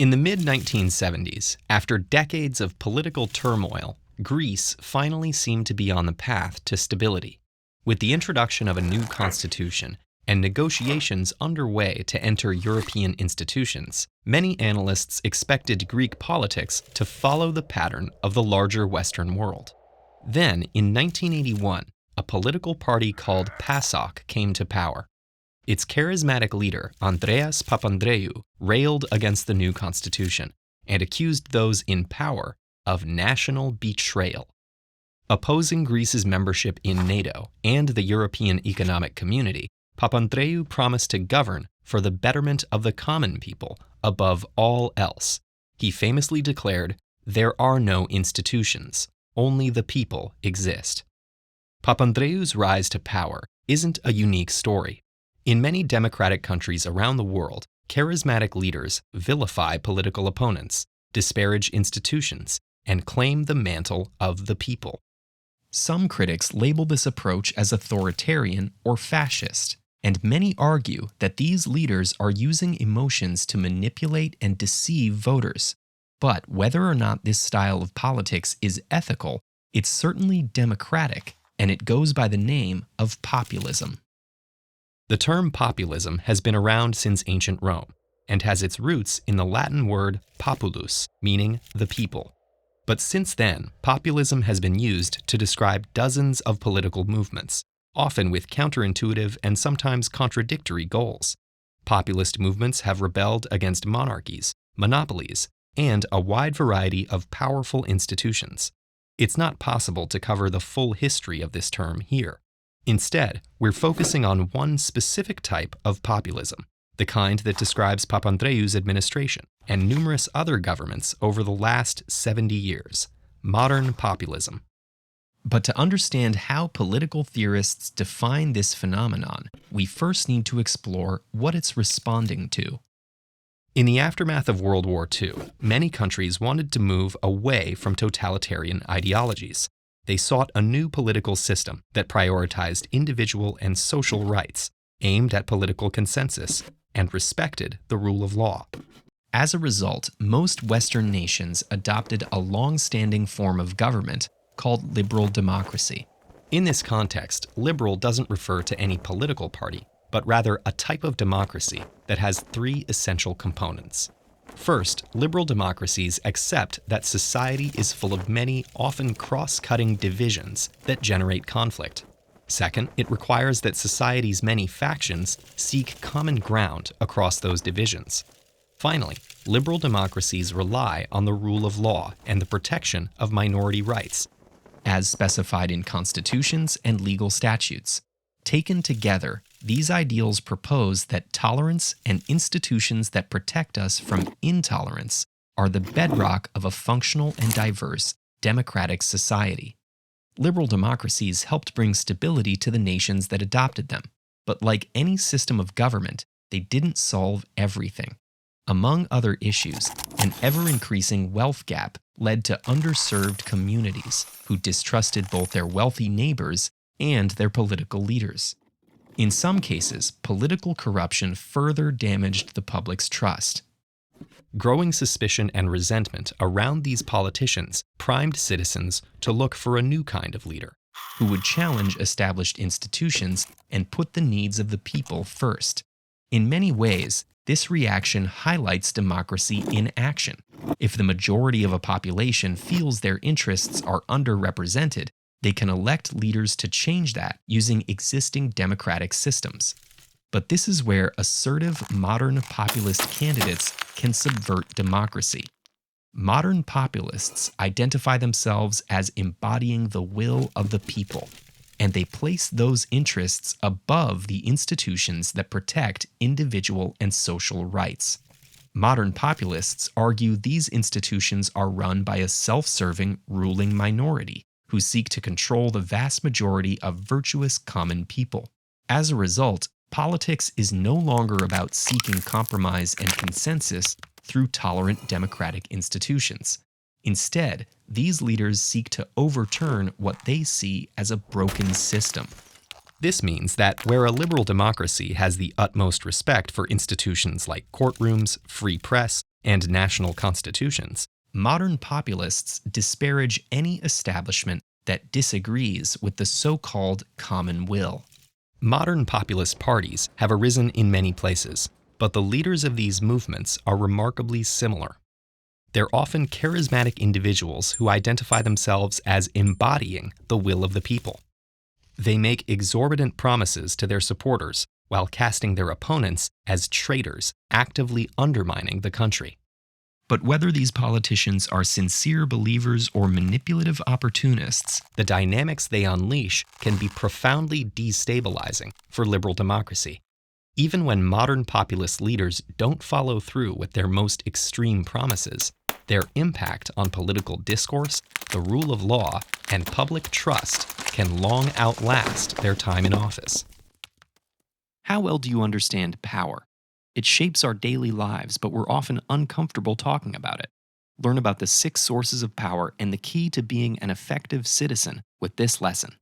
In the mid-1970s, after decades of political turmoil, Greece finally seemed to be on the path to stability. With the introduction of a new constitution and negotiations underway to enter European institutions, many analysts expected Greek politics to follow the pattern of the larger Western world. Then, in 1981, a political party called PASOK came to power. Its charismatic leader, Andreas Papandreou, railed against the new constitution and accused those in power of national betrayal. Opposing Greece's membership in NATO and the European Economic Community, Papandreou promised to govern for the betterment of the common people above all else. He famously declared, "There are no institutions, only the people exist." Papandreou's rise to power isn't a unique story. In many democratic countries around the world, charismatic leaders vilify political opponents, disparage institutions, and claim the mantle of the people. Some critics label this approach as authoritarian or fascist, and many argue that these leaders are using emotions to manipulate and deceive voters. But whether or not this style of politics is ethical, it's certainly democratic, and it goes by the name of populism. The term populism has been around since ancient Rome, and has its roots in the Latin word populus, meaning the people. But since then, populism has been used to describe dozens of political movements, often with counterintuitive and sometimes contradictory goals. Populist movements have rebelled against monarchies, monopolies, and a wide variety of powerful institutions. It's not possible to cover the full history of this term here. Instead, we're focusing on one specific type of populism, the kind that describes Papandreou's administration and numerous other governments over the last 70 years, modern populism. But to understand how political theorists define this phenomenon, we first need to explore what it's responding to. In the aftermath of World War II, many countries wanted to move away from totalitarian ideologies. They sought a new political system that prioritized individual and social rights, aimed at political consensus, and respected the rule of law. As a result, most Western nations adopted a long-standing form of government called liberal democracy. In this context, liberal doesn't refer to any political party, but rather a type of democracy that has three essential components. First, liberal democracies accept that society is full of many, often cross-cutting divisions that generate conflict. Second, it requires that society's many factions seek common ground across those divisions. Finally, liberal democracies rely on the rule of law and the protection of minority rights, as specified in constitutions and legal statutes. Taken together, these ideals propose that tolerance and institutions that protect us from intolerance are the bedrock of a functional and diverse democratic society. Liberal democracies helped bring stability to the nations that adopted them, but like any system of government, they didn't solve everything. Among other issues, an ever-increasing wealth gap led to underserved communities who distrusted both their wealthy neighbors and their political leaders. In some cases, political corruption further damaged the public's trust. Growing suspicion and resentment around these politicians primed citizens to look for a new kind of leader, who would challenge established institutions and put the needs of the people first. In many ways, this reaction highlights democracy in action. If the majority of a population feels their interests are underrepresented, they can elect leaders to change that using existing democratic systems. But this is where assertive modern populist candidates can subvert democracy. Modern populists identify themselves as embodying the will of the people, and they place those interests above the institutions that protect individual and social rights. Modern populists argue these institutions are run by a self-serving ruling minority who seek to control the vast majority of virtuous common people. As a result, politics is no longer about seeking compromise and consensus through tolerant democratic institutions. Instead, these leaders seek to overturn what they see as a broken system. This means that where a liberal democracy has the utmost respect for institutions like courtrooms, free press, and national constitutions, modern populists disparage any establishment that disagrees with the so-called common will. Modern populist parties have arisen in many places, but the leaders of these movements are remarkably similar. They're often charismatic individuals who identify themselves as embodying the will of the people. They make exorbitant promises to their supporters while casting their opponents as traitors, actively undermining the country. But whether these politicians are sincere believers or manipulative opportunists, the dynamics they unleash can be profoundly destabilizing for liberal democracy. Even when modern populist leaders don't follow through with their most extreme promises, their impact on political discourse, the rule of law, and public trust can long outlast their time in office. How well do you understand power? It shapes our daily lives, but we're often uncomfortable talking about it. Learn about the 6 sources of power and the key to being an effective citizen with this lesson.